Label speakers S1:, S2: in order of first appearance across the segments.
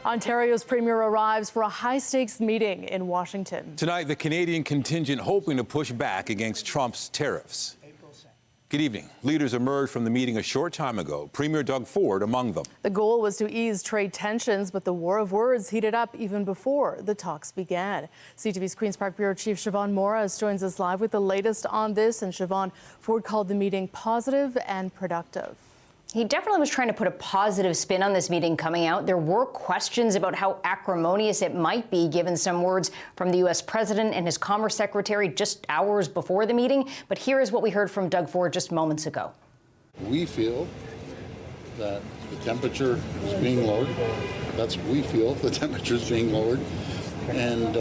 S1: Ontario's premier arrives for a high-stakes meeting in Washington.
S2: Tonight, the Canadian contingent hoping to push back against Trump's tariffs. Good evening. Leaders emerged from the meeting a short time ago, Premier Doug Ford among them.
S1: The goal was to ease trade tensions, but the war of words heated up even before the talks began. CTV's Queen's Park Bureau Chief Siobhan Morris joins us live with the latest on this. And Siobhan, Ford called the meeting positive and productive.
S3: He definitely was trying to put a positive spin on this meeting coming out. There were questions about how acrimonious it might be, given some words from the U.S. president and his Commerce Secretary just hours before the meeting. But here is what we heard from Doug Ford just moments ago.
S4: We feel that the temperature is being lowered. We feel the temperature is being lowered. And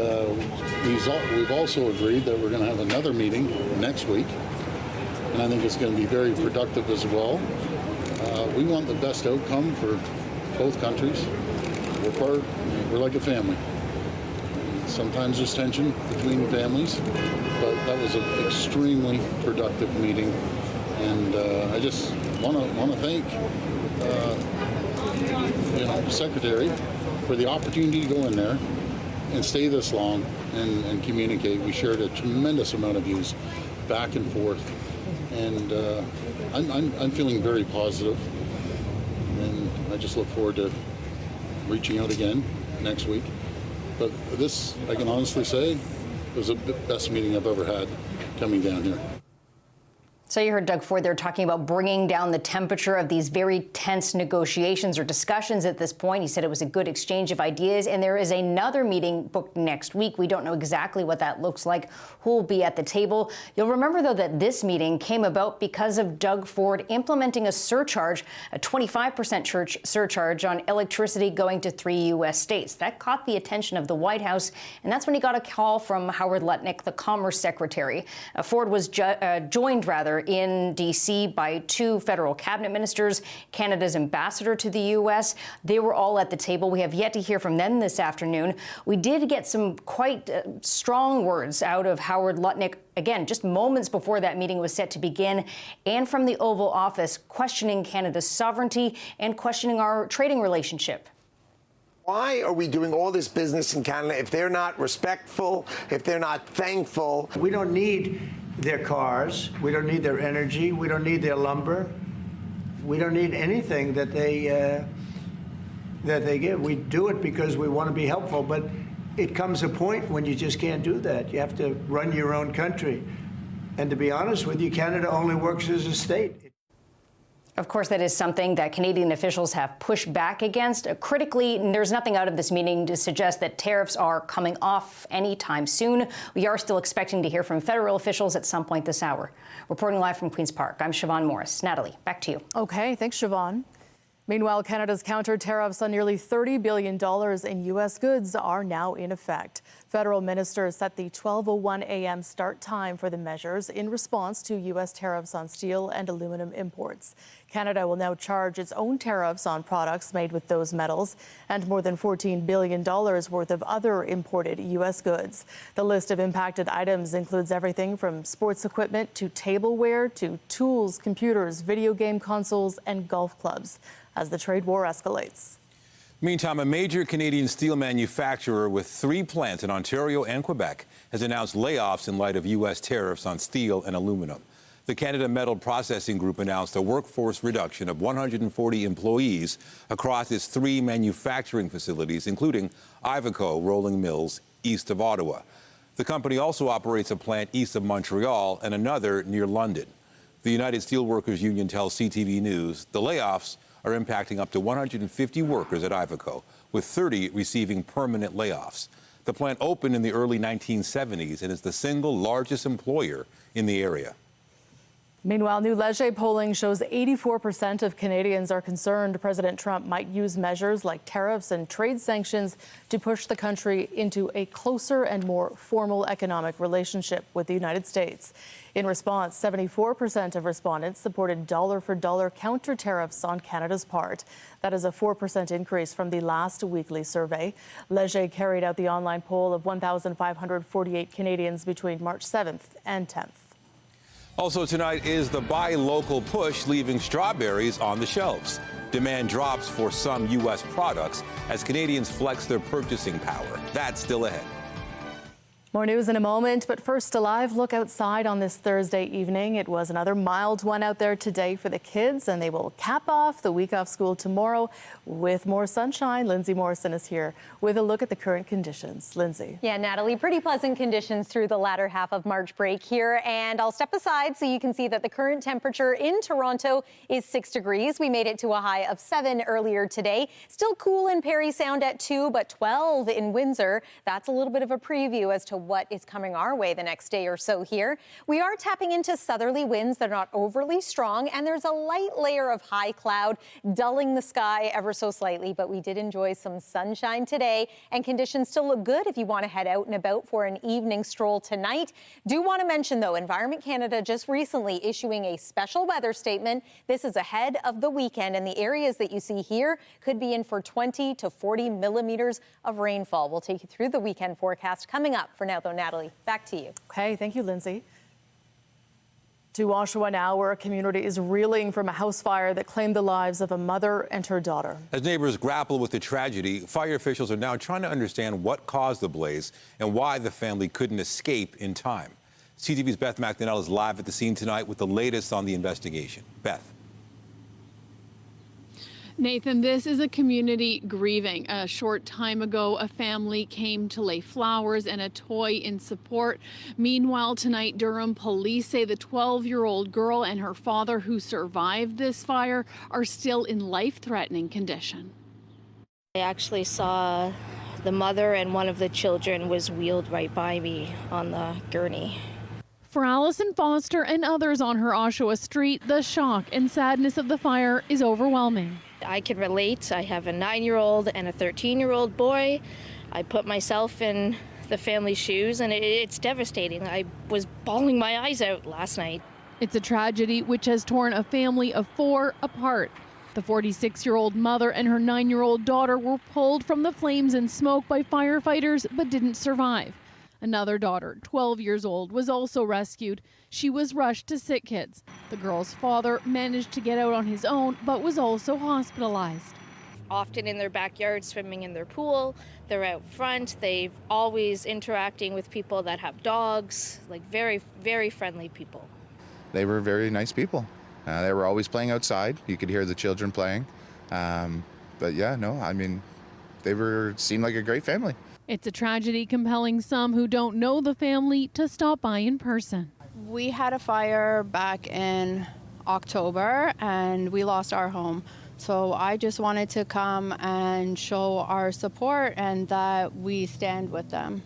S4: we've also agreed that we're going to have another meeting next week. And I think it's going to be very productive as well. We want the best outcome for both countries. We're like a family. Sometimes there's tension between families, but that was an extremely productive meeting. And I just want to thank the Secretary for the opportunity to go in there and stay this long and communicate. We shared a tremendous amount of views back and forth. And I'm feeling very positive, and I just look forward to reaching out again next week. But this, I can honestly say, was the best meeting I've ever had coming down here.
S3: So you heard Doug Ford there talking about bringing down the temperature of these very tense negotiations or discussions at this point. He said it was a good exchange of ideas, and there is another meeting booked next week. We don't know exactly what that looks like, who will be at the table. You'll remember, though, that this meeting came about because of Doug Ford implementing a surcharge, a 25% surcharge on electricity going to 3 U.S. states. That caught the attention of the White House, and that's when he got a call from Howard Lutnick, the Commerce Secretary. Ford was joined in D.C. by 2 federal cabinet ministers, Canada's ambassador to the U.S. They were all at the table. We have yet to hear from them this afternoon. We did get some quite strong words out of Howard Lutnick, again, just moments before that meeting was set to begin, and from the Oval Office, questioning Canada's sovereignty and questioning our trading relationship.
S5: Why are we doing all this business in Canada if they're not respectful, if they're not thankful?
S6: We don't need their cars. We don't need their energy. We don't need their lumber. We don't need anything that they give. We do it because we want to be helpful, but it comes a point when you just can't do that. You have to run your own country. And to be honest with you, Canada only works as a state.
S3: Of course, that is something that Canadian officials have pushed back against. Critically, there's nothing out of this meeting to suggest that tariffs are coming off anytime soon. We are still expecting to hear from federal officials at some point this hour. Reporting live from Queen's Park, I'm Siobhan Morris. Natalie, back to you.
S1: Okay, thanks, Siobhan. Meanwhile, Canada's counter tariffs on nearly $30 billion in U.S. goods are now in effect. Federal ministers set the 12:01 a.m. start time for the measures in response to U.S. tariffs on steel and aluminum imports. Canada will now charge its own tariffs on products made with those metals and more than $14 billion worth of other imported U.S. goods. The list of impacted items includes everything from sports equipment to tableware to tools, computers, video game consoles, and golf clubs as the trade war escalates.
S2: Meantime, a major Canadian steel manufacturer with 3 plants in Ontario and Quebec has announced layoffs in light of U.S. tariffs on steel and aluminum. The Canada Metal Processing Group announced a workforce reduction of 140 employees across its 3 manufacturing facilities, including Iveco Rolling Mills east of Ottawa. The company also operates a plant east of Montreal and another near London. The United Steelworkers Union tells CTV News the layoffs are impacting up to 150 workers at Iveco, with 30 receiving permanent layoffs. The plant opened in the early 1970s and is the single largest employer in the area.
S1: Meanwhile, new Leger polling shows 84% of Canadians are concerned President Trump might use measures like tariffs and trade sanctions to push the country into a closer and more formal economic relationship with the United States. In response, 74% of respondents supported dollar-for-dollar counter tariffs on Canada's part. That is a 4% increase from the last weekly survey. Leger carried out the online poll of 1,548 Canadians between March 7th and 10th.
S2: Also tonight is the buy local push, leaving strawberries on the shelves. Demand drops for some U.S. products as Canadians flex their purchasing power. That's still ahead.
S1: More news in a moment, but first a live look outside on this Thursday evening. It was another mild one out there today for the kids, and they will cap off the week off school tomorrow with more sunshine. Lindsay Morrison is here with a look at the current conditions. Lindsay.
S7: Yeah, Natalie, pretty pleasant conditions through the latter half of March break here. And I'll step aside so you can see that the current temperature in Toronto is 6 degrees. We made it to a high of 7 earlier today. Still cool in Parry Sound at 2, but 12 in Windsor. That's a little bit of a preview as to what is coming our way the next day or so here. We are tapping into southerly winds that are not overly strong, and there's a light layer of high cloud dulling the sky ever so slightly, but we did enjoy some sunshine today, and conditions still look good if you want to head out and about for an evening stroll tonight. Do want to mention, though, Environment Canada just recently issuing a special weather statement. This is ahead of the weekend, and the areas that you see here could be in for 20 to 40 millimeters of rainfall. We'll take you through the weekend forecast coming up. For now, though, Natalie, back to you.
S1: Okay, thank you, Lindsay. To Oshawa now, where a community is reeling from a house fire that claimed the lives of a mother and her daughter.
S2: As neighbors grapple with the tragedy, fire officials are now trying to understand what caused the blaze and why the family couldn't escape in time. CTV's Beth McDonnell is live at the scene tonight with the latest on the investigation. Beth.
S8: Nathan, this is a community grieving. A short time ago, a family came to lay flowers and a toy in support. Meanwhile, tonight, Durham police say the 12-year-old girl and her father who survived this fire are still in life-threatening condition.
S9: I actually saw the mother and one of the children was wheeled right by me on the gurney.
S8: For Allison Foster and others on her Oshawa street, the shock and sadness of the fire is overwhelming.
S9: I can relate. I have a 9-year-old and a 13-year-old boy. I put myself in the family's shoes, and it's devastating. I was bawling my eyes out last night.
S8: It's a tragedy which has torn a family of 4 apart. The 46-year-old mother and her 9-year-old daughter were pulled from the flames and smoke by firefighters but didn't survive. Another daughter, 12 years old, was also rescued. She was rushed to SickKids. The girl's father managed to get out on his own, but was also hospitalized.
S9: Often in their backyard, swimming in their pool. They're out front. They're always interacting with people that have dogs, like very, very friendly people.
S10: They were very nice people. They were always playing outside. You could hear the children playing. But yeah, no, I mean, seemed like a great family.
S8: It's a tragedy compelling some who don't know the family to stop by in person.
S11: We had a fire back in October and we lost our home. So I just wanted to come and show our support and that we stand with them.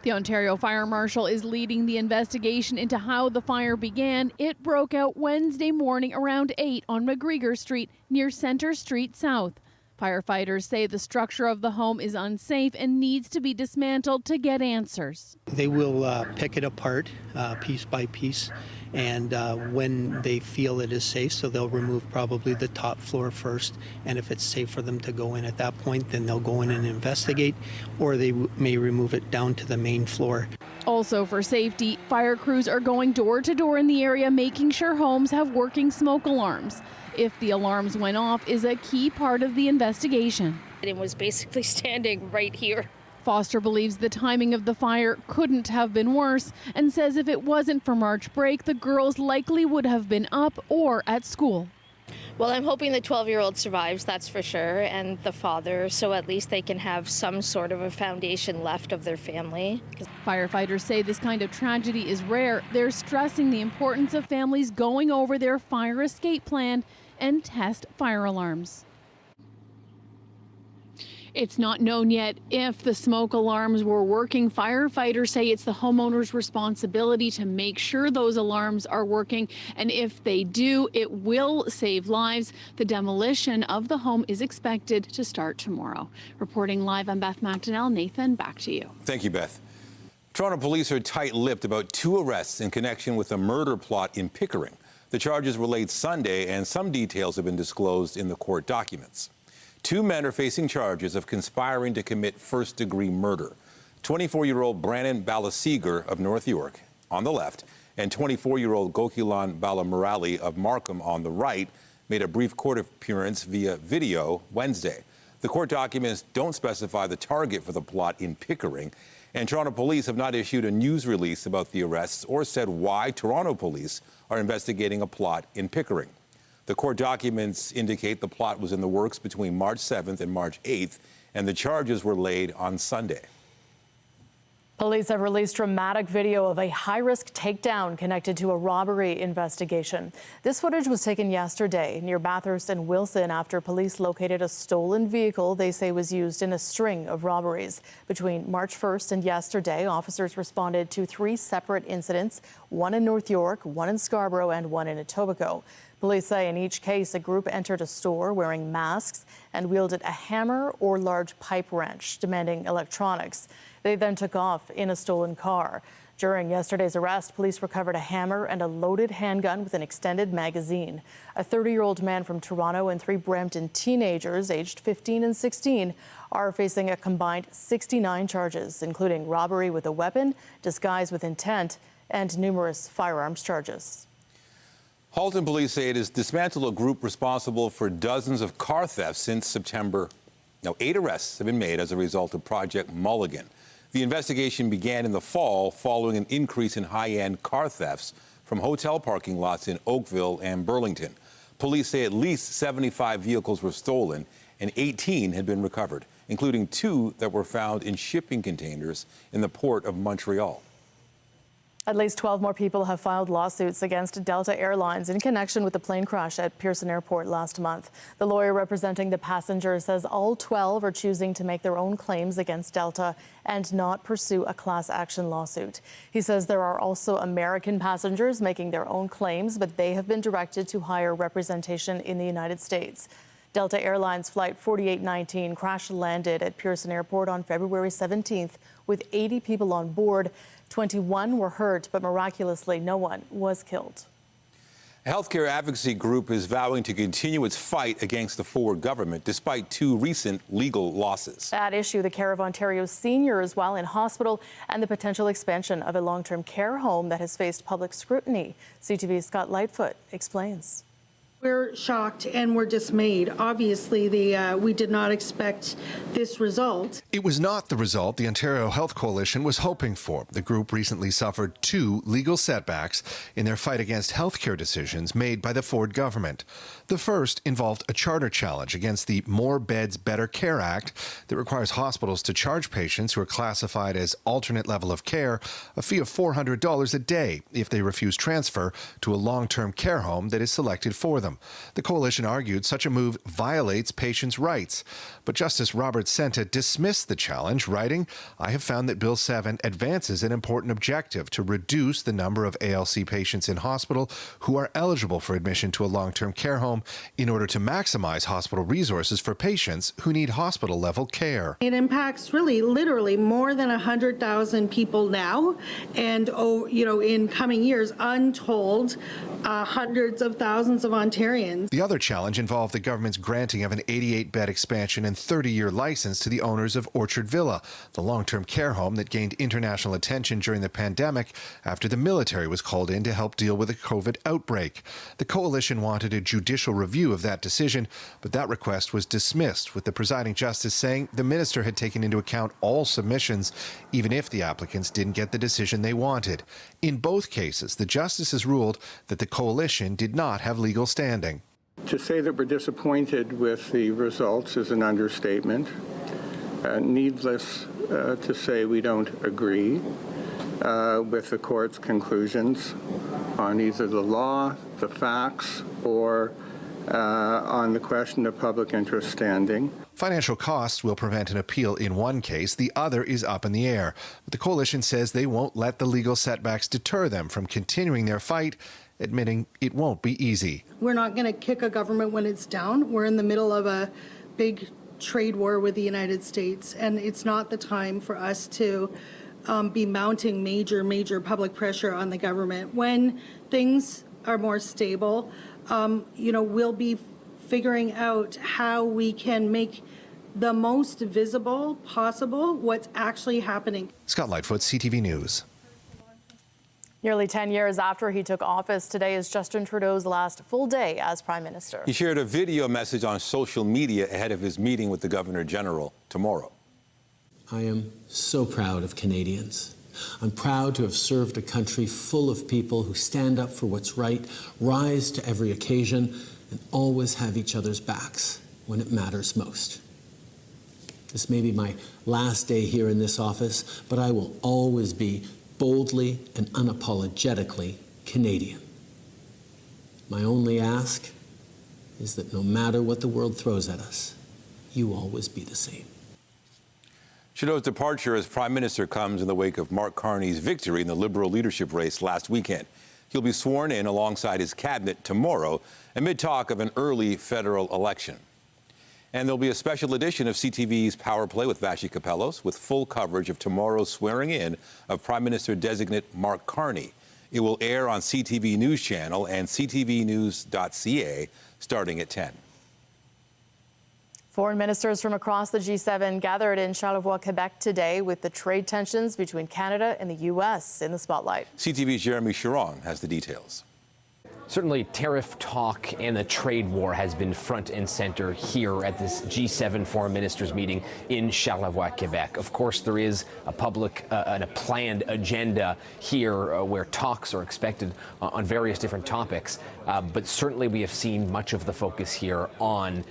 S8: The Ontario Fire Marshal is leading the investigation into how the fire began. It broke out Wednesday morning around 8 on McGregor Street near Centre Street South. Firefighters say the structure of the home is unsafe and needs to be dismantled to get answers.
S12: They will pick it apart piece by piece, and when they feel it is safe, so they'll remove probably the top floor first, and if it's safe for them to go in at that point, then they'll go in and investigate, or they may remove it down to the main floor.
S8: Also for safety, fire crews are going door to door in the area making sure homes have working smoke alarms. If the alarms went off is a key part of the investigation.
S9: It was basically standing right here.
S8: Foster believes the timing of the fire couldn't have been worse and says if it wasn't for March break, the girls likely would have been up or at school.
S9: Well, I'm hoping the 12-year-old survives, that's for sure, and the father, so at least they can have some sort of a foundation left of their family.
S8: Firefighters say this kind of tragedy is rare. They're stressing the importance of families going over their fire escape plan and test fire alarms. It's not known yet if the smoke alarms were working. Firefighters say it's the homeowner's responsibility to make sure those alarms are working, and if they do, it will save lives. The demolition of the home is expected to start tomorrow. Reporting live, I'm Beth McDonnell. Nathan, back to you.
S2: Thank you, Beth. Toronto police are tight-lipped about 2 arrests in connection with a murder plot in Pickering. The charges were laid Sunday, and some details have been disclosed in the court documents. 2 men are facing charges of conspiring to commit first-degree murder. 24-year-old Brandon Balasegar of North York, on the left, And 24-year-old Gokilan Balamurali of Markham on the right made a brief court appearance via video Wednesday. The court documents don't specify the target for the plot in Pickering, and Toronto police have not issued a news release about the arrests or said why Toronto police are investigating a plot in Pickering. The court documents indicate the plot was in the works between March 7th and March 8th, and the charges were laid on Sunday.
S1: Police have released dramatic video of a high-risk takedown connected to a robbery investigation. This footage was taken yesterday near Bathurst and Wilson after police located a stolen vehicle they say was used in a string of robberies. Between March 1st and yesterday, officers responded to 3 separate incidents, one in North York, one in Scarborough, and one in Etobicoke. Police say in each case, a group entered a store wearing masks and wielded a hammer or large pipe wrench, demanding electronics. They then took off in a stolen car. During yesterday's arrest, police recovered a hammer and a loaded handgun with an extended magazine. A 30-year-old man from Toronto and 3 Brampton teenagers aged 15 and 16 are facing a combined 69 charges, including robbery with a weapon, disguise with intent, and numerous firearms charges.
S2: Halton police say it has dismantled a group responsible for dozens of car thefts since September. Now, 8 arrests have been made as a result of Project Mulligan. The investigation began in the fall following an increase in high-end car thefts from hotel parking lots in Oakville and Burlington. Police say at least 75 vehicles were stolen and 18 had been recovered, including 2 that were found in shipping containers in the port of Montreal.
S1: At least 12 more people have filed lawsuits against Delta Airlines in connection with the plane crash at Pearson Airport last month. The lawyer representing the passengers says all 12 are choosing to make their own claims against Delta and not pursue a class action lawsuit. He says there are also American passengers making their own claims, but they have been directed to hire representation in the United States. Delta Airlines Flight 4819 crash-landed at Pearson Airport on February 17th with 80 people on board. 21 were hurt, but miraculously no one was killed.
S2: A healthcare advocacy group is vowing to continue its fight against the Ford government despite 2 recent legal losses.
S1: At issue, the care of Ontario's seniors while in hospital and the potential expansion of a long-term care home that has faced public scrutiny. CTV's Scott Lightfoot explains.
S13: We're shocked and we're dismayed. Obviously, we did not expect this result.
S14: It was not the result the Ontario Health Coalition was hoping for. The group recently suffered 2 legal setbacks in their fight against healthcare decisions made by the Ford government. The first involved a charter challenge against the More Beds, Better Care Act that requires hospitals to charge patients who are classified as alternate level of care a fee of $400 a day if they refuse transfer to a long-term care home that is selected for them. The coalition argued such a move violates patients' rights. But Justice Robert Senta dismissed the challenge, writing, "I have found that Bill 7 advances an important objective to reduce the number of ALC patients in hospital who are eligible for admission to a long-term care home in order to maximize hospital resources for patients who need hospital-level care."
S13: It impacts really, literally more than 100,000 people now, and in coming years, untold hundreds of thousands of Ontarians.
S14: The other challenge involved the government's granting of an 88-bed expansion and 30-year license to the owners of Orchard Villa, the long-term care home that gained international attention during the pandemic after the military was called in to help deal with a COVID outbreak. The coalition wanted a judicial review of that decision, but that request was dismissed, with the presiding justice saying the minister had taken into account all submissions, even if the applicants didn't get the decision they wanted. In both cases, the justices ruled that the coalition did not have legal standing.
S15: To say that we're disappointed with the results is an understatement. Needless to say, we don't agree with the court's conclusions on either the law, the facts, or on the question of public interest standing.
S14: Financial costs will prevent an appeal in one case. The other is up in the air. But the coalition says they won't let the legal setbacks deter them from continuing their fight, admitting it won't be easy.
S13: We're not going to kick a government when it's down. We're in the middle of a big trade war with the United States, and it's not the time for us to be mounting major public pressure on the government. When things are more stable, we'll be figuring out how we can make the most visible possible what's actually happening.
S14: Scott Lightfoot, CTV News.
S1: Nearly 10 years after he took office, today is Justin Trudeau's last full day as Prime Minister.
S2: He shared a video message on social media ahead of his meeting with the Governor General tomorrow.
S16: I am so proud of Canadians. I'm proud to have served a country full of people who stand up for what's right, rise to every occasion, and always have each other's backs when it matters most. This may be my last day here in this office, but I will always be boldly and unapologetically Canadian. My only ask is that no matter what the world throws at us, you always be the same.
S2: Trudeau's departure as Prime Minister comes in the wake of Mark Carney's victory in the Liberal leadership race last weekend. He'll be sworn in alongside his cabinet tomorrow amid talk of an early federal election. And there'll be a special edition of CTV's Power Play with Vashi Kapelos with full coverage of tomorrow's swearing in of Prime Minister-designate Mark Carney. It will air on CTV News Channel and ctvnews.ca starting at 10.
S1: Foreign ministers from across the G7 gathered in Charlevoix, Quebec today with the trade tensions between Canada and the U.S. in the spotlight.
S2: CTV's Jeremy Chiron has the details.
S17: Certainly, tariff talk and the trade war has been front and center here at this G7 foreign ministers meeting in Charlevoix, Quebec. Of course, there is a public and a planned agenda here where talks are expected on various different topics. But certainly, we have seen much of the focus here on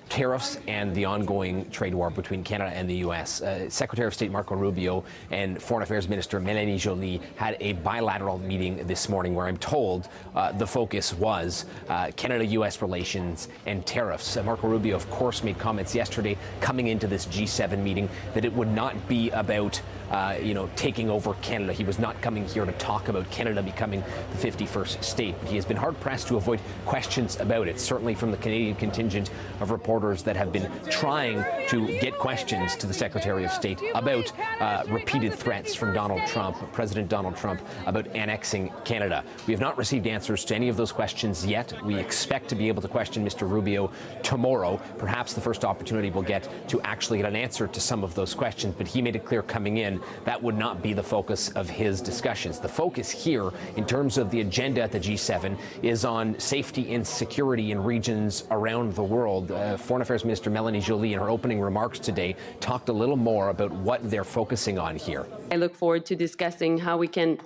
S17: tariffs and the ongoing trade war between Canada and the U.S. Secretary of State Marco Rubio and Foreign Affairs Minister Mélanie Joly had a bilateral meeting this morning where I'm told the focus was Canada-U.S. relations and tariffs. Marco Rubio, of course, made comments yesterday coming into this G7 meeting that it would not be about taking over Canada. He was not coming here to talk about Canada becoming the 51st state. He has been hard-pressed to avoid questions about it, certainly from the Canadian contingent of reporters that have been trying to get questions to the Secretary of State about repeated threats from President Donald Trump, about annexing Canada. We have not received answers to any of those questions yet. We expect to be able to question Mr. Rubio tomorrow. Perhaps the first opportunity we'll get to actually get an answer to some of those questions, but he made it clear coming in that would not be the focus of his discussions. The focus here, in terms of the agenda at the G7, is on safety and security in regions around the world. Foreign Affairs Minister Mélanie Joly, in her opening remarks today, talked a little more about what they're focusing on here.
S18: I look forward to discussing how we can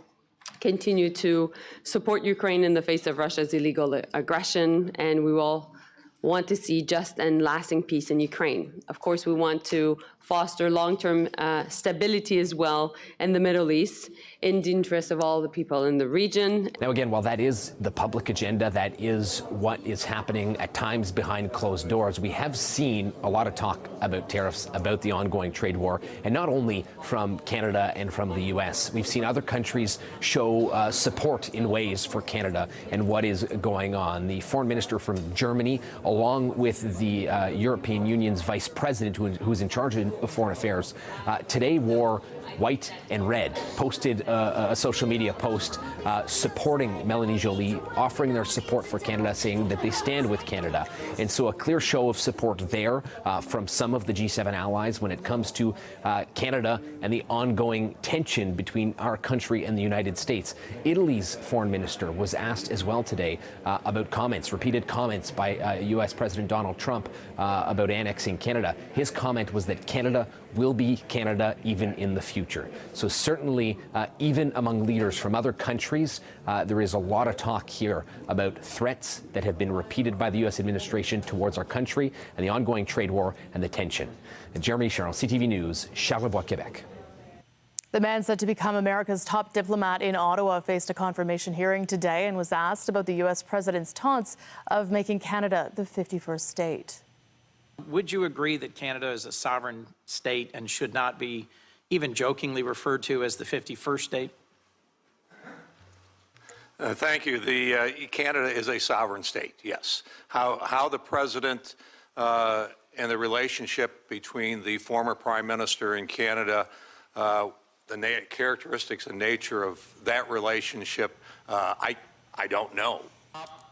S18: continue to support Ukraine in the face of Russia's illegal aggression, and we will want to see just and lasting peace in Ukraine. Of course, we want to foster long-term stability as well in the Middle East in the interest of all the people in the region.
S17: Now, again, while that is the public agenda, that is what is happening at times behind closed doors, we have seen a lot of talk about tariffs, about the ongoing trade war, and not only from Canada and from the U.S. We've seen other countries show support in ways for Canada and what is going on. The foreign minister from Germany, along with the European Union's vice president, who's in charge of Foreign Affairs, today wore white and red, posted a social media post supporting Mélanie Joly, offering their support for Canada, saying that they stand with Canada. And so a clear show of support there from some of the G7 allies when it comes to Canada and the ongoing tension between our country and the United States. Italy's foreign minister was asked as well today about repeated comments by U.S. President Donald Trump about annexing Canada. His comment was that Canada will be Canada even in the future. So certainly, even among leaders from other countries, there is a lot of talk here about threats that have been repeated by the U.S. administration towards our country and the ongoing trade war and the tension. And Jeremy Chiron, CTV News, Charlevoix, Quebec.
S1: The man said to become America's top diplomat in Ottawa faced a confirmation hearing today and was asked about the U.S. president's taunts of making Canada the 51st state.
S19: Would you agree that Canada is a sovereign state and should not be even jokingly referred to as the 51st state?
S20: Thank you. Canada is a sovereign state, yes. How the president and the relationship between the former prime minister in Canada, the characteristics and nature of that relationship, I don't know.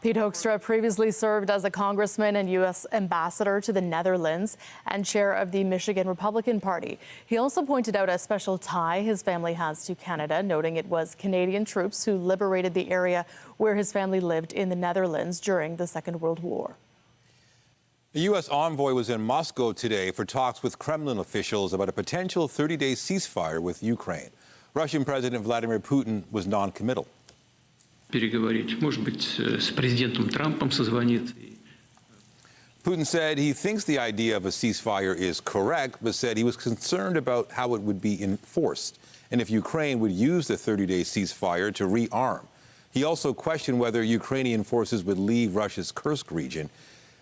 S1: Pete Hoekstra previously served as a congressman and U.S. ambassador to the Netherlands and chair of the Michigan Republican Party. He also pointed out a special tie his family has to Canada, noting it was Canadian troops who liberated the area where his family lived in the Netherlands during the Second World War.
S2: The U.S. envoy was in Moscow today for talks with Kremlin officials about a potential 30-day ceasefire with Ukraine. Russian President Vladimir Putin was non-committal. Putin said he thinks the idea of a ceasefire is correct, but said he was concerned about how it would be enforced and if Ukraine would use the 30-day ceasefire to rearm. He also questioned whether Ukrainian forces would leave Russia's Kursk region.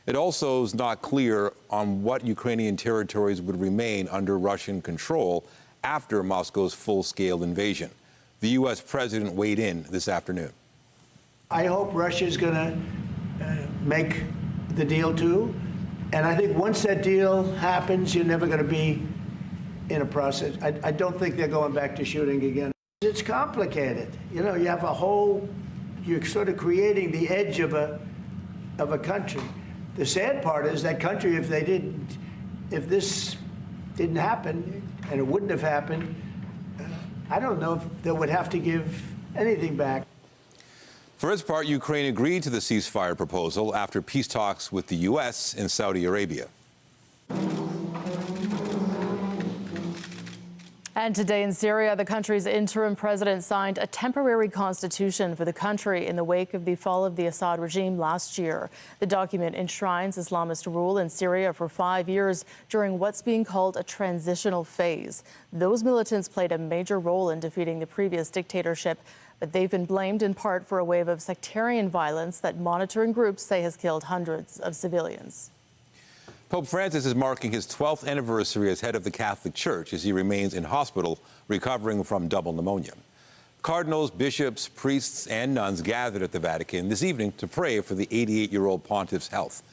S2: It also is not clear on what Ukrainian territories would remain under Russian control after Moscow's full-scale invasion. The U.S. president weighed in this afternoon.
S6: I hope Russia's going to make the deal too. And I think once that deal happens, you're never going to be in a process. I don't think they're going back to shooting again. It's complicated. You know, you have you're sort of creating the edge of a country. The sad part is that country, if this didn't happen, and it wouldn't have happened, I don't know if they would have to give anything back.
S2: For its part, Ukraine agreed to the ceasefire proposal after peace talks with the U.S. and Saudi Arabia.
S1: And today in Syria, the country's interim president signed a temporary constitution for the country in the wake of the fall of the Assad regime last year. The document enshrines Islamist rule in Syria for 5 years during what's being called a transitional phase. Those militants played a major role in defeating the previous dictatorship, but they've been blamed in part for a wave of sectarian violence that monitoring groups say has killed hundreds of civilians.
S2: Pope Francis is marking his 12th anniversary as head of the Catholic Church as he remains in hospital recovering from double pneumonia. Cardinals, bishops, priests, and nuns gathered at the Vatican this evening to pray for the 88-year-old pontiff's health.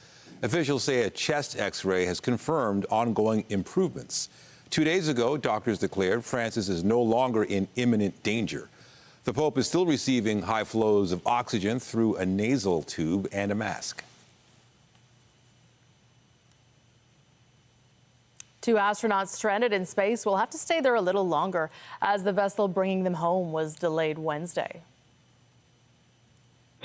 S2: Officials say a chest X-ray has confirmed ongoing improvements. 2 days ago, doctors declared Francis is no longer in imminent danger. The Pope is still receiving high flows of oxygen through a nasal tube and a mask.
S1: 2 astronauts stranded in space will have to stay there a little longer as the vessel bringing them home was delayed Wednesday.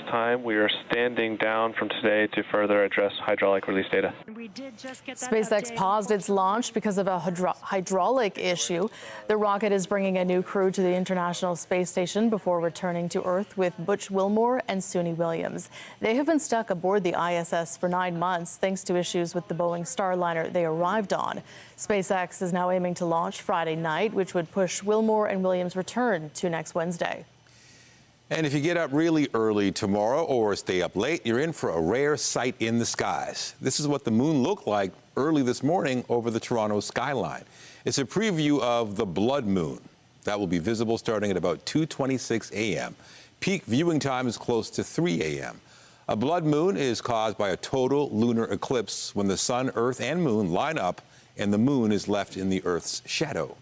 S21: Time we are standing down from today to further address hydraulic release data.
S1: SpaceX paused its launch because of a hydraulic issue. The rocket is bringing a new crew to the International Space Station before returning to Earth with Butch Wilmore and Suni Williams. They have been stuck aboard the ISS for 9 months thanks to issues with the Boeing Starliner they arrived on. SpaceX is now aiming to launch Friday night, which would push Wilmore and Williams' return to next Wednesday.
S2: And if you get up really early tomorrow or stay up late, you're in for a rare sight in the skies. This is what the moon looked like early this morning over the Toronto skyline. It's a preview of the blood moon. That will be visible starting at about 2:26 a.m. Peak viewing time is close to 3 a.m. A blood moon is caused by a total lunar eclipse when the sun, earth, and moon line up and the moon is left in the Earth's shadow.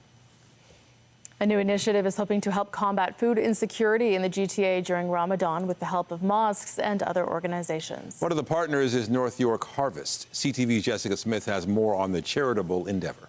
S1: A new initiative is hoping to help combat food insecurity in the GTA during Ramadan with the help of mosques and other organizations.
S2: One of the partners is North York Harvest. CTV's Jessica Smith has more on the charitable endeavor.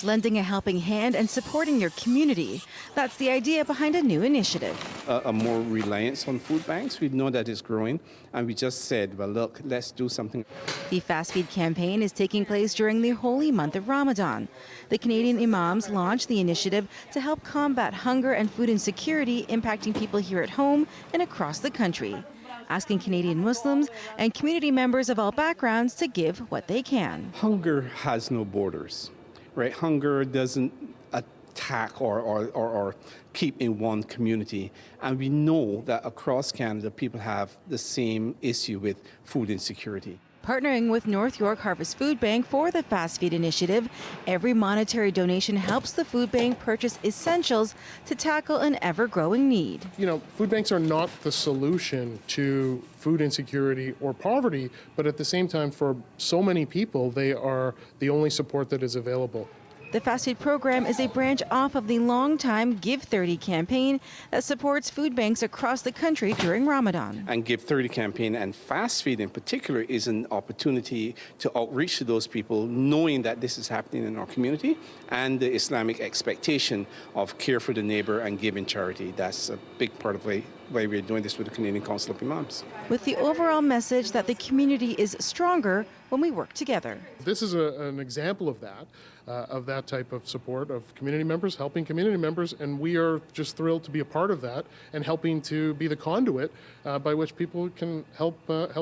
S22: Lending a helping hand and supporting your community. That's the idea behind a new initiative.
S23: A more reliance on food banks. We know that is growing, and we just said, well, look, let's do something.
S22: The Fast Feed campaign is taking place during the holy month of Ramadan. The Canadian imams launched the initiative to help combat hunger and food insecurity impacting people here at home and across the country, asking Canadian Muslims and community members of all backgrounds to give what they can.
S23: Hunger has no borders. Right? Hunger doesn't attack or keep in one community. And we know that across Canada, people have the same issue with food insecurity.
S22: Partnering with North York Harvest Food Bank for the Fast Feed initiative, every monetary donation helps the food bank purchase essentials to tackle an ever-growing need.
S24: You know, food banks are not the solution to food insecurity or poverty, but at the same time, for so many people, they are the only support that is available.
S22: The fast food program is a branch off of the long-time Give 30 campaign that supports food banks across the country during Ramadan.
S23: And Give 30 campaign and fast feed in particular is an opportunity to outreach to those people, knowing that this is happening in our community and the Islamic expectation of care for the neighbor and giving charity. That's a big part of the way we're doing this with the Canadian Council of Imams.
S22: With the overall message that the community is stronger when we work together.
S24: This is an example of that type of support of community members, helping community members, and we are just thrilled to be a part of that and helping to be the conduit by which people can help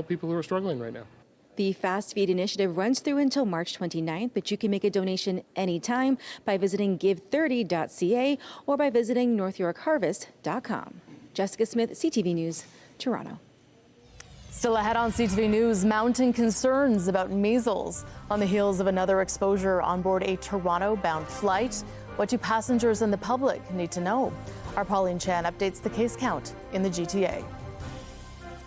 S24: people who are struggling right now.
S22: The Fast Feed initiative runs through until March 29th, but you can make a donation anytime by visiting give30.ca or by visiting northyorkharvest.com. Jessica Smith, CTV News, Toronto.
S1: Still ahead on CTV News, mounting concerns about measles on the heels of another exposure on board a Toronto-bound flight. What do passengers and the public need to know? Our Pauline Chan updates the case count in the GTA.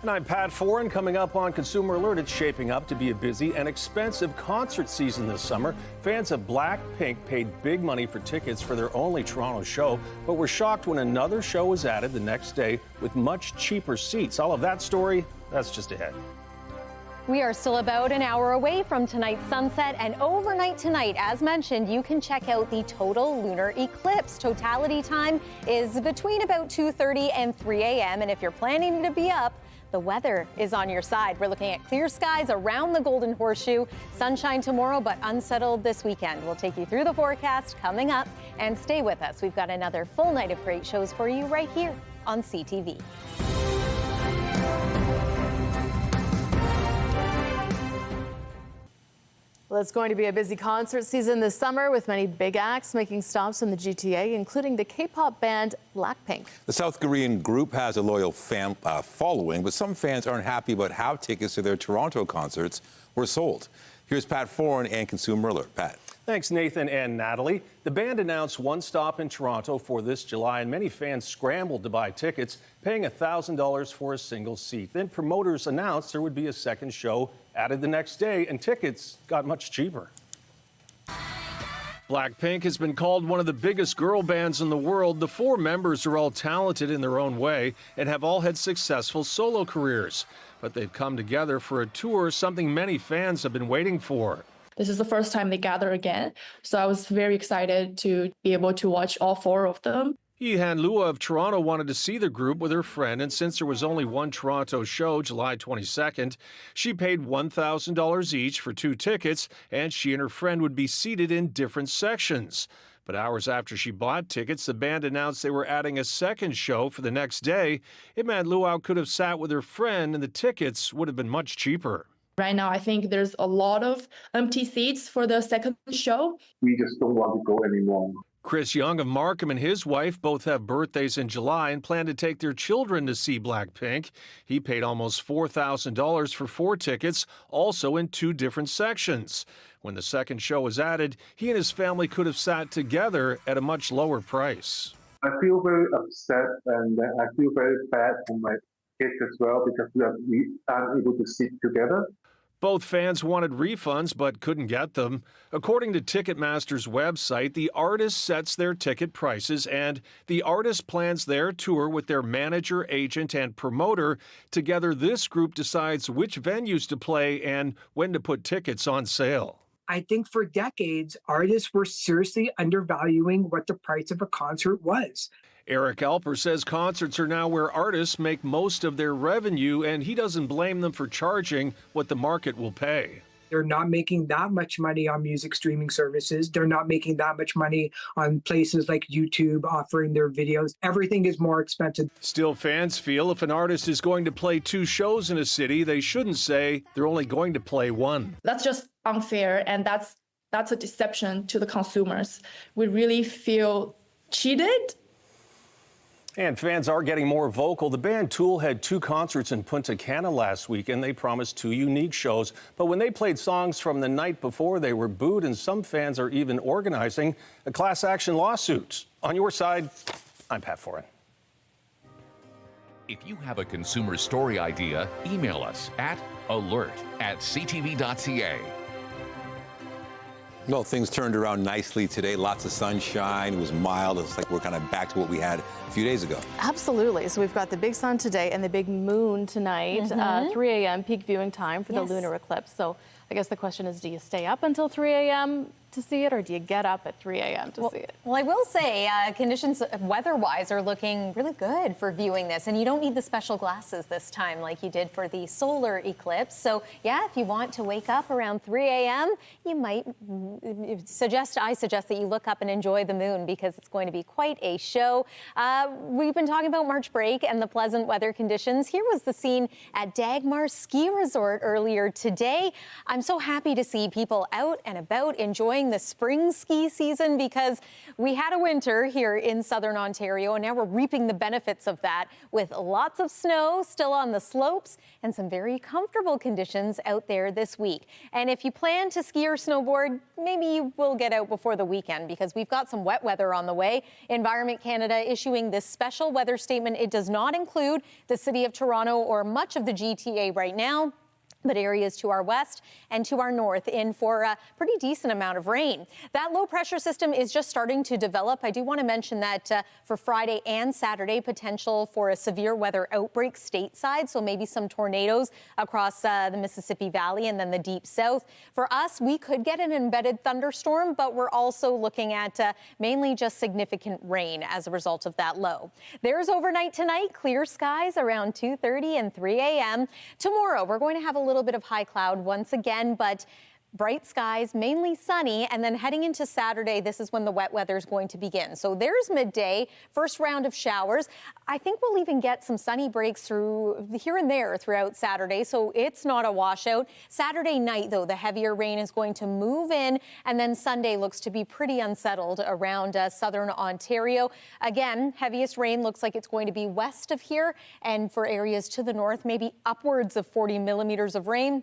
S3: And I'm Pat Foran. Coming up on Consumer Alert, it's shaping up to be a busy and expensive concert season this summer. Fans of Blackpink paid big money for tickets for their only Toronto show, but were shocked when another show was added the next day with much cheaper seats. All of that story, that's just ahead.
S4: We are still about an hour away from tonight's sunset, and overnight tonight, as mentioned, you can check out the total lunar eclipse. Totality time is between about 2:30 and 3 a.m., and if you're planning to be up, the weather is on your side. We're looking at clear skies around the Golden Horseshoe, sunshine tomorrow, but unsettled this weekend. We'll take you through the forecast coming up, and stay with us. We've got another full night of great shows for you right here on CTV.
S1: Well, it's going to be a busy concert season this summer with many big acts making stops in the GTA, including the K-pop band Blackpink.
S2: The South Korean group has a loyal fan following, but some fans aren't happy about how tickets to their Toronto concerts were sold. Here's Pat Foran and Consumer Alert. Pat.
S3: Thanks, Nathan and Natalie. The band announced one stop in Toronto for this July, and many fans scrambled to buy tickets, paying $1,000 for a single seat. Then promoters announced there would be a second show added the next day, and tickets got much cheaper. Blackpink has been called one of the biggest girl bands in the world. The four members are all talented in their own way and have all had successful solo careers. But they've come together for a tour, something many fans have been waiting for.
S5: This is the first time they gather again, so I was very excited to be able to watch all four of them.
S3: Yihan Lua of Toronto wanted to see the group with her friend, and since there was only one Toronto show, July 22nd, she paid $1,000 each for 2 tickets, and she and her friend would be seated in different sections. But hours after she bought tickets, the band announced they were adding a second show for the next day. It meant Luau could have sat with her friend, and the tickets would have been much cheaper.
S5: Right now, I think there's a lot of empty seats for the second show.
S7: We just don't want to go anymore.
S3: Chris Young of Markham and his wife both have birthdays in July and plan to take their children to see Blackpink. He paid almost $4,000 for 4 tickets, also in 2 different sections. When the second show was added, he and his family could have sat together at a much lower price.
S7: I feel very upset and I feel very bad for my kids as well because we aren't able to sit together.
S3: Both fans wanted refunds but couldn't get them. According to Ticketmaster's website, the artist sets their ticket prices and the artist plans their tour with their manager, agent, and promoter. Together, this group decides which venues to play and when to put tickets on sale.
S25: I think for decades, artists were seriously undervaluing what the price of a concert was.
S3: Eric Alper says concerts are now where artists make most of their revenue, and he doesn't blame them for charging what the market will pay.
S25: They're not making that much money on music streaming services. They're not making that much money on places like YouTube offering their videos. Everything is more expensive.
S3: Still, fans feel if an artist is going to play 2 shows in a city, they shouldn't say they're only going to play 1.
S5: That's just unfair, and that's a deception to the consumers. We really feel cheated.
S3: And fans are getting more vocal. The band Tool had 2 concerts in Punta Cana last week, and they promised 2 unique shows. But when they played songs from the night before, they were booed, and some fans are even organizing a class action lawsuit. On your side, I'm Pat Foran.
S26: If you have a consumer story idea, email us at alert@ctv.ca.
S2: Well, things turned around nicely today. Lots of sunshine. It was mild. It's like we're kind of back to what we had a few days ago.
S1: Absolutely. So we've got the big sun today and the big moon tonight. 3 a.m. peak viewing time for the lunar eclipse. So I guess the question is, do you stay up until 3 a.m. to see it, or do you get up at 3 a.m. to see it?
S4: Well, I will say conditions weather-wise are looking really good for viewing this, and you don't need the special glasses this time like you did for the solar eclipse. So yeah, if you want to wake up around 3 a.m., you might suggest that you look up and enjoy the moon, because it's going to be quite a show. We've been talking about March break and the pleasant weather conditions. Here was the scene at Dagmar Ski Resort earlier today. I'm so happy to see people out and about enjoying the spring ski season, because we had a winter here in southern Ontario, and now we're reaping the benefits of that with lots of snow still on the slopes and some very comfortable conditions out there this week. And if you plan to ski or snowboard, maybe you will get out before the weekend, because we've got some wet weather on the way. Environment Canada issuing this special weather statement. It does not include the City of Toronto or much of the GTA right now, but areas to our west and to our north in for a pretty decent amount of rain. That low pressure system is just starting to develop. I do want to mention that for Friday and Saturday, potential for a severe weather outbreak stateside, so maybe some tornadoes across the Mississippi Valley and then the deep south. For us, we could get an embedded thunderstorm, but we're also looking at mainly just significant rain as a result of that low. There's overnight tonight, clear skies around 2:30 and 3 a.m. Tomorrow, we're going to have a little bit of high cloud once again, but bright skies, mainly sunny, and then heading into Saturday, this is when the wet weather is going to begin. So there's midday, first round of showers. I think we'll even get some sunny breaks through here and there throughout Saturday, so it's not a washout. Saturday night, though, the heavier rain is going to move in, and then Sunday looks to be pretty unsettled around southern Ontario. Again, heaviest rain looks like it's going to be west of here, and for areas to the north, maybe upwards of 40 millimeters of rain.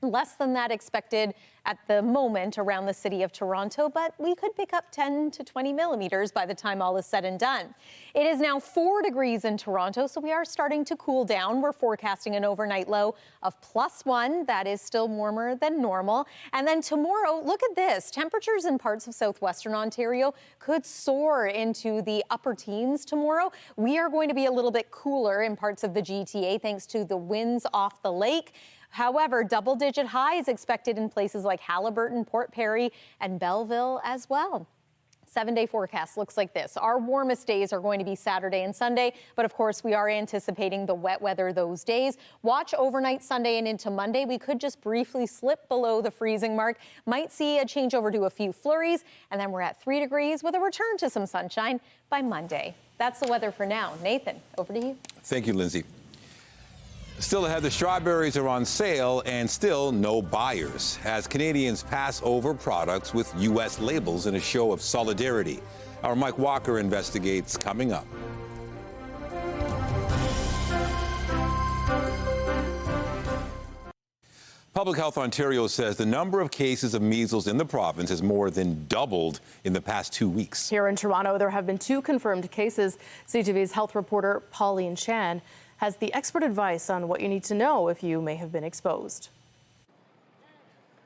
S4: Less than that expected at the moment around the City of Toronto, but we could pick up 10 to 20 millimeters by the time all is said and done. It is now 4 degrees in Toronto, so we are starting to cool down. We're forecasting an overnight low of +1. That is still warmer than normal. And then tomorrow, look at this. Temperatures in parts of southwestern Ontario could soar into the upper teens tomorrow. We are going to be a little bit cooler in parts of the GTA thanks to the winds off the lake. However, double-digit highs expected in places like Haliburton, Port Perry, and Belleville as well. 7-day forecast looks like this. Our warmest days are going to be Saturday and Sunday, but of course we are anticipating the wet weather those days. Watch overnight Sunday and into Monday. We could just briefly slip below the freezing mark. Might see a changeover to a few flurries, and then we're at 3 degrees with a return to some sunshine by Monday. That's the weather for now. Nathan, over to you.
S2: Thank you, Lindsay. Still ahead, the strawberries are on sale and still no buyers as Canadians pass over products with U.S. labels in a show of solidarity. Our Mike Walker investigates coming up. Public Health Ontario says the number of cases of measles in the province has more than doubled in the past 2 weeks.
S1: Here in Toronto, there have been 2 confirmed cases. CTV's health reporter Pauline Chan has the expert advice on what you need to know if you may have been exposed.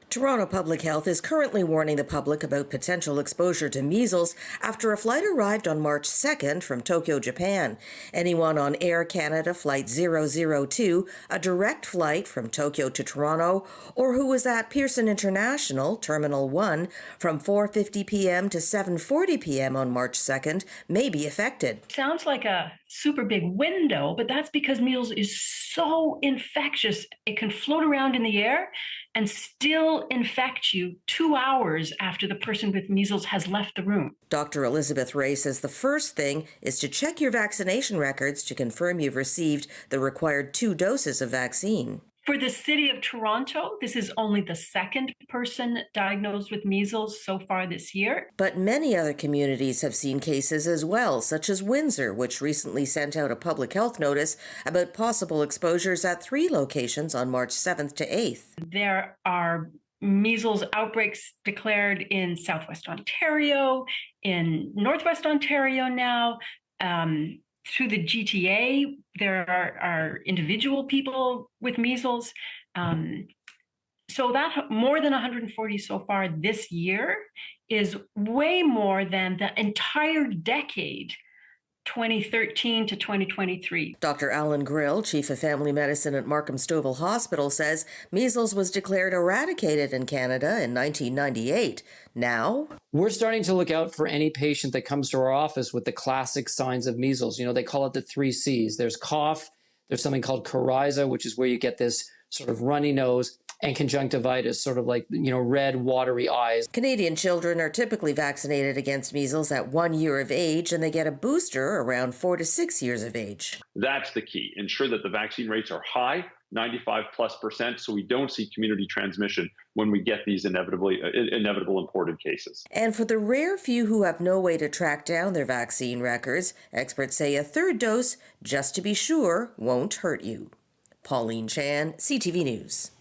S8: Toronto Public Health is currently warning the public about potential exposure to measles after a flight arrived on March 2nd from Tokyo, Japan. Anyone on Air Canada Flight 002, a direct flight from Tokyo to Toronto, or who was at Pearson International, Terminal 1, from 4:50 p.m. to 7:40 p.m. on March 2nd may be affected.
S9: Sounds like a super big window, but that's because measles is so infectious. It can float around in the air and still infect you 2 hours after the person with measles has left the room.
S8: Dr. Elizabeth Ray says the first thing is to check your vaccination records to confirm you've received the required 2 doses of vaccine.
S9: For the City of Toronto, this is only the 2nd person diagnosed with measles so far this year.
S8: But many other communities have seen cases as well, such as Windsor, which recently sent out a public health notice about possible exposures at 3 locations on March 7th to 8th.
S9: There are measles outbreaks declared in Southwest Ontario, in Northwest Ontario now. Through the GTA, there are individual people with measles. So that more than 140 so far this year is way more than the entire decade, 2013 to 2023.
S8: Dr. Alan Grill, Chief of Family Medicine at Markham Stouffville Hospital, says measles was declared eradicated in Canada in 1998. Now,
S10: we're starting to look out for any patient that comes to our office with the classic signs of measles. You know, they call it the 3 C's. There's cough, there's something called coryza, which is where you get this sort of runny nose, and conjunctivitis, sort of like, you know, red, watery eyes.
S8: Canadian children are typically vaccinated against measles at 1 year of age, and they get a booster around 4 to 6 years of age.
S11: That's the key. Ensure that the vaccine rates are high, 95+%, so we don't see community transmission when we get these inevitable imported cases.
S8: And for the rare few who have no way to track down their vaccine records, experts say a third dose, just to be sure, won't hurt you. Pauline Chan, CTV News.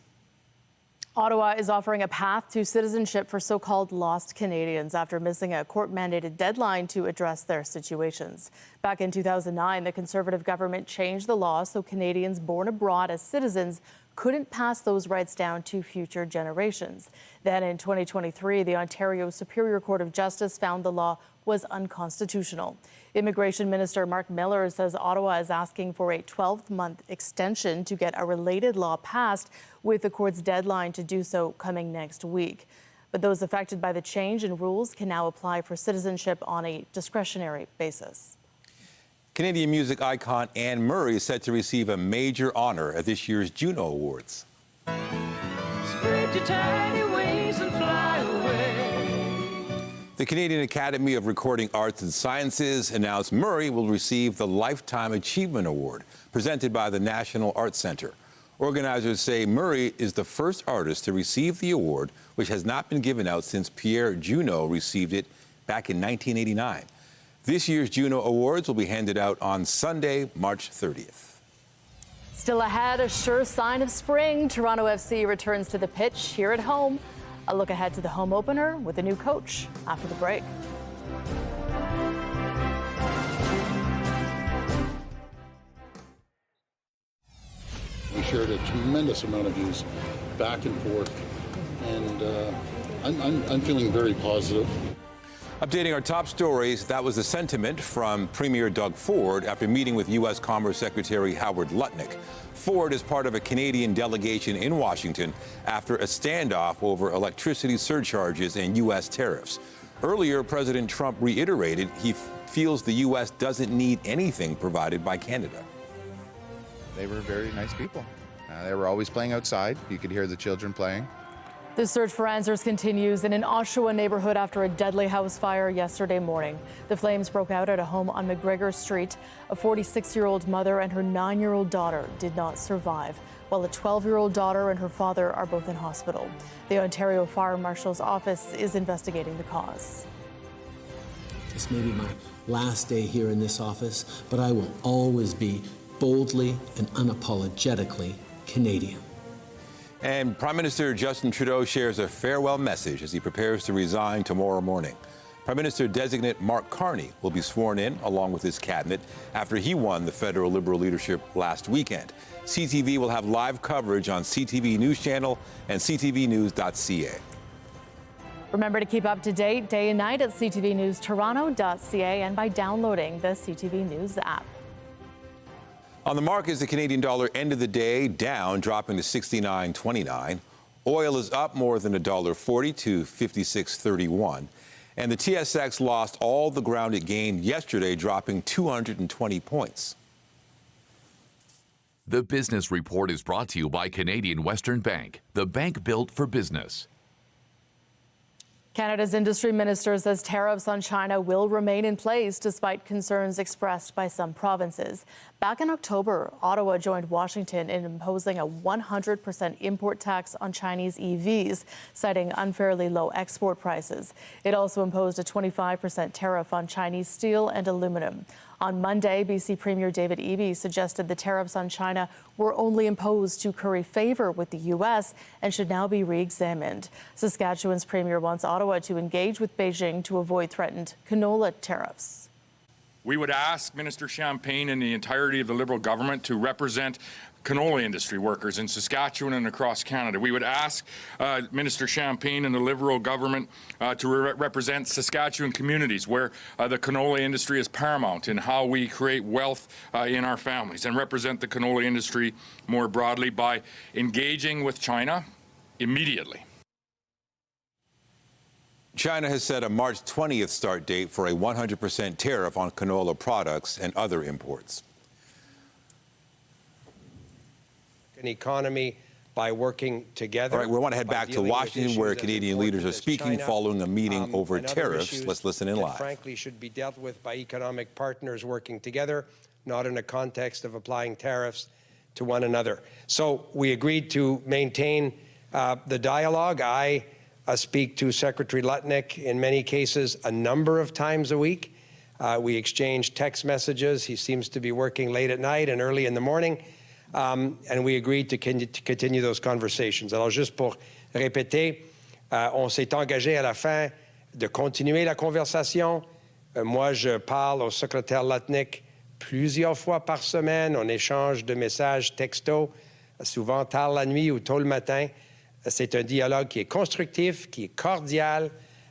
S1: Ottawa is offering a path to citizenship for so-called lost Canadians after missing a court-mandated deadline to address their situations. Back in 2009, the Conservative government changed the law so Canadians born abroad as citizens couldn't pass those rights down to future generations. Then in 2023, the Ontario Superior Court of Justice found the law was unconstitutional. Immigration Minister Mark Miller says Ottawa is asking for a 12-month extension to get a related law passed, with the court's deadline to do so coming next week. But those affected by the change in rules can now apply for citizenship on a discretionary basis.
S2: Canadian music icon Anne Murray is set to receive a major honor at this year's Juno Awards.
S12: Spread your tiny wings and fly away.
S2: The Canadian Academy of Recording Arts and Sciences announced Murray will receive the Lifetime Achievement Award, presented by the National Arts Centre. Organizers say Murray is the first artist to receive the award, which has not been given out since Pierre Junot received it back in 1989. This year's Juno Awards will be handed out on Sunday, March 30th.
S1: Still ahead, a sure sign of spring. Toronto FC returns to the pitch here at home. A look ahead to the home opener with a new coach after the break.
S13: We shared a tremendous amount of views back and forth, and I'm feeling very positive.
S2: Updating our top stories, that was the sentiment from Premier Doug Ford after meeting with U.S. Commerce Secretary Howard Lutnick. Ford is part of a Canadian delegation in Washington after a standoff over electricity surcharges and U.S. tariffs. Earlier, President Trump reiterated he feels the U.S. doesn't need anything provided by Canada.
S14: They were very nice people. They were always playing outside. You could hear the children playing.
S1: The search for answers continues in an Oshawa neighborhood after a deadly house fire yesterday morning. The flames broke out at a home on McGregor Street. A 46-year-old mother and her 9-year-old daughter did not survive, while a 12-year-old daughter and her father are both in hospital. The Ontario Fire Marshal's office is investigating the cause.
S16: This may be my last day here in this office, but I will always be boldly and unapologetically Canadian.
S2: And Prime Minister Justin Trudeau shares a farewell message as he prepares to resign tomorrow morning. Prime Minister-designate Mark Carney will be sworn in along with his cabinet after he won the federal Liberal leadership last weekend. CTV will have live coverage on CTV News Channel and ctvnews.ca.
S1: Remember to keep up to date day and night at ctvnewstoronto.ca and by downloading the CTV News app.
S2: On the markets, the Canadian dollar ended the day down, dropping to 69.29. Oil is up more than $1.40 to 56.31. And the TSX lost all the ground it gained yesterday, dropping 220 points.
S26: The Business Report is brought to you by Canadian Western Bank, the bank built for business.
S1: Canada's industry minister says tariffs on China will remain in place despite concerns expressed by some provinces. Back in October, Ottawa joined Washington in imposing a 100% import tax on Chinese EVs, citing unfairly low export prices. It also imposed a 25% tariff on Chinese steel and aluminum. On Monday, BC Premier David Eby suggested the tariffs on China were only imposed to curry favor with the U.S. and should now be re-examined. Saskatchewan's Premier wants Ottawa to engage with Beijing to avoid threatened canola tariffs.
S15: We would ask Minister Champagne and the entirety of the Liberal government to represent
S6: canola industry workers in Saskatchewan and across Canada. We would ask Minister Champagne and the Liberal government to represent Saskatchewan communities where the canola industry is paramount in how we create wealth in our families, and represent the canola industry more broadly by engaging with China immediately.
S2: China has set a March 20th start date for a 100% tariff on canola products and other imports.
S15: An economy by working together.
S2: All right, we want to head back to Washington, where Canadian leaders are speaking following a meeting over tariffs. Let's listen in live.
S15: Frankly, should be dealt with by economic partners working together, not in a context of applying tariffs to one another. So we agreed to maintain the dialogue. I speak to Secretary Lutnick in many cases a number of times a week. We exchange text messages. He seems to be working late at night and early in the morning. And we agreed to continue those conversations. Alors, juste pour répéter, on s'est engagé à la fin de continuer la conversation. Moi, je parle au secrétaire Lutnick plusieurs fois par semaine. On échange de messages textos, souvent tard la nuit ou tôt le matin. C'est un dialogue qui est constructif, qui est cordial,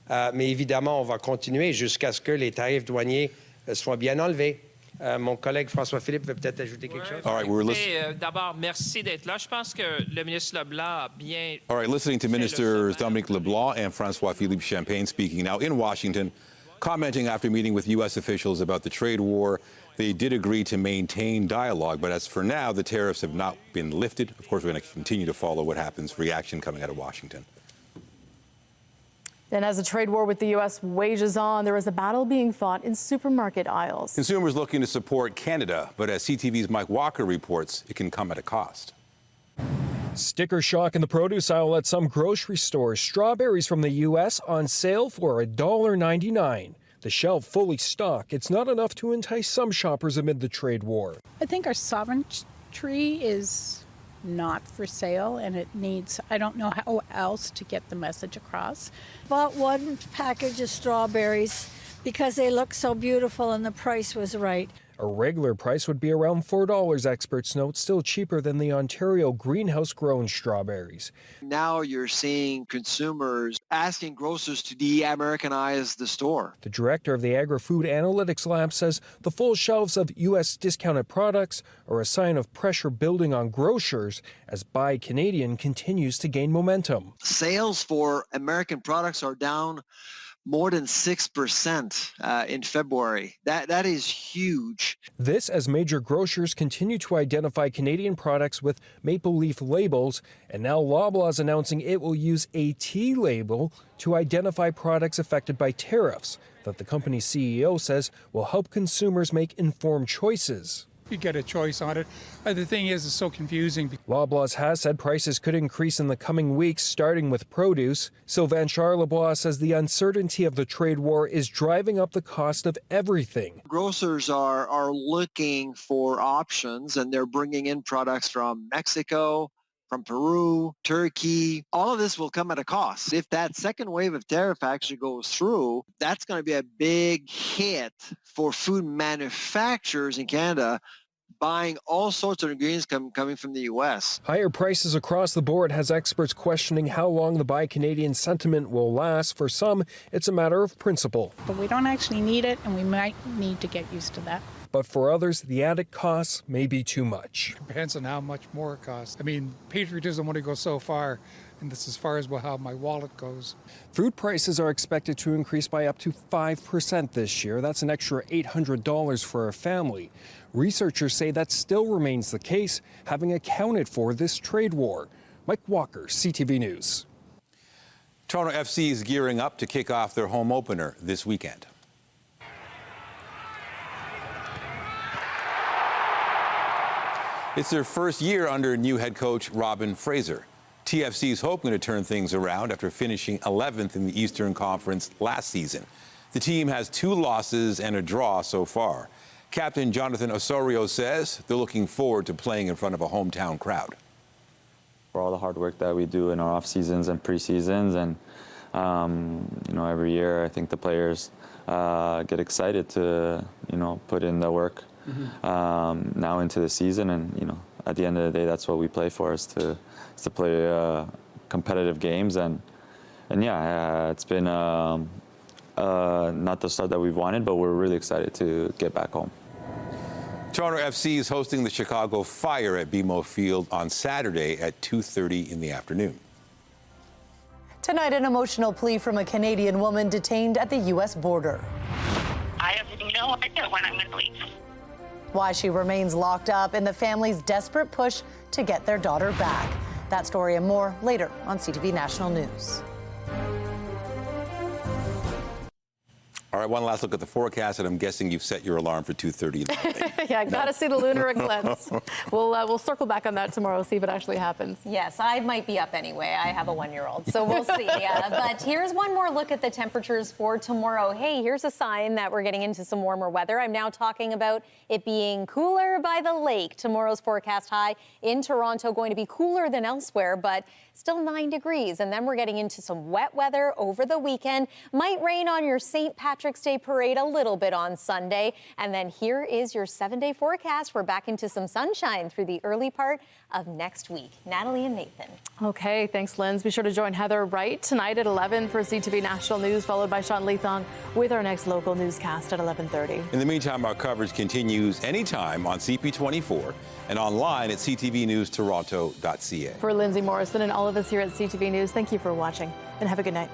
S15: mais évidemment, on va continuer jusqu'à ce que les tarifs douaniers soient bien enlevés. Mon collègue François-Philippe veut peut-être ajouter quelque chose.
S2: All right, we're listening.
S17: D'abord, merci d'être là. Je pense que le ministre Leblanc a bien.
S2: All right, listening to Ministers Dominic LeBlanc and François-Philippe Champagne speaking now in Washington, commenting after meeting with U.S. officials about the trade war. They did agree to maintain dialogue, but as for now, the tariffs have not been lifted. Of course, we're going to continue to follow what happens, reaction coming out of Washington.
S1: Then as the trade war with the U.S. wages on, there is a battle being fought in supermarket aisles.
S2: Consumers looking to support Canada, but as CTV's Mike Walker reports, it can come at a cost.
S3: Sticker shock in the produce aisle at some grocery stores. Strawberries from the U.S. on sale for $1.99. The shelf fully stocked. It's not enough to entice some shoppers amid the trade war.
S18: I think our sovereignty is not for sale, and it needs, I don't know how else to get the message across.
S19: Bought one package of strawberries because they look so beautiful and the price was right.
S3: A regular price would be around $4, experts note, still cheaper than the Ontario greenhouse-grown strawberries.
S20: Now you're seeing consumers asking grocers to de-Americanize the store.
S3: The director of the Agri-Food Analytics Lab says the full shelves of U.S. discounted products are a sign of pressure building on grocers as Buy Canadian continues to gain momentum.
S20: Sales for American products are down more than 6% in February. That is huge.
S3: This as major grocers continue to identify Canadian products with maple leaf labels, and now Loblaw is announcing it will use a T label to identify products affected by tariffs that the company's CEO says will help consumers make informed choices.
S27: You get a choice on it. The thing is, it's so confusing.
S3: Loblaws has said prices could increase in the coming weeks, starting with produce. Sylvain Charlebois says the uncertainty of the trade war is driving up the cost of everything.
S20: Grocers are looking for options, and they're bringing in products from Mexico, from Peru, Turkey. All of this will come at a cost. If that second wave of tariff actually goes through, that's going to be a big hit for food manufacturers in Canada buying all sorts of ingredients coming from the U.S.
S3: Higher prices across the board has experts questioning how long the Buy Canadian sentiment will last. For some, it's a matter of principle.
S18: But we don't actually need it, and we might need to get used to that.
S3: But for others, the added costs may be too much.
S27: Depends on how much more it costs. I mean, patriotism only goes so far, and that's as far as how my wallet goes.
S3: Food prices are expected to increase by up to 5% this year. That's an extra $800 for a family. Researchers say that still remains the case, having accounted for this trade war. Mike Walker, CTV News.
S2: Toronto FC is gearing up to kick off their home opener this weekend. It's their first year under new head coach Robin Fraser. TFC is hoping to turn things around after finishing 11th in the Eastern Conference last season. The team has 2 losses and a draw so far. Captain Jonathan Osorio says they're looking forward to playing in front of a hometown crowd.
S28: For all the hard work that we do in our off seasons and pre-seasons, and every year I think the players get excited to put in the work now into the season, and at the end of the day, that's what we play for, is to play competitive games. And yeah, it's been not the start that we've wanted, but we're really excited to get back home.
S2: Toronto FC is hosting the Chicago Fire at BMO Field on Saturday at 2:30 in the afternoon.
S4: Tonight, an emotional plea from a Canadian woman detained at the U.S. border.
S5: I have no idea when I'm going to leave.
S4: Why she remains locked up and the family's desperate push to get their daughter back. That story and more later on CTV National News.
S2: All right, one last look at the forecast, and I'm guessing you've set your alarm for 2:30.
S1: Yeah, I got to see the lunar eclipse. We'll circle back on that tomorrow, see if it actually happens.
S7: Yes, I might be up anyway. I have a 1-year-old, so we'll see. But here's one more look at the temperatures for tomorrow. Hey, here's a sign that we're getting into some warmer weather. I'm now talking about it being cooler by the lake. Tomorrow's forecast high in Toronto going to be cooler than elsewhere, but still 9 degrees. And then we're getting into some wet weather over the weekend. Might rain on your St. Patrick's Day parade a little bit on Sunday. And then here is your 7-day forecast. We're back into some sunshine through the early part of next week. Natalie and Nathan.
S1: Okay, thanks, Linz. Be sure to join Heather Wright tonight at 11 for CTV National News, followed by Sean Leathong with our next local newscast at 11:30.
S2: In the meantime, our coverage continues anytime on CP24 and online at ctvnewstoronto.ca.
S1: For Lindsay Morrison and all of us here at CTV News, thank you for watching and have a good night.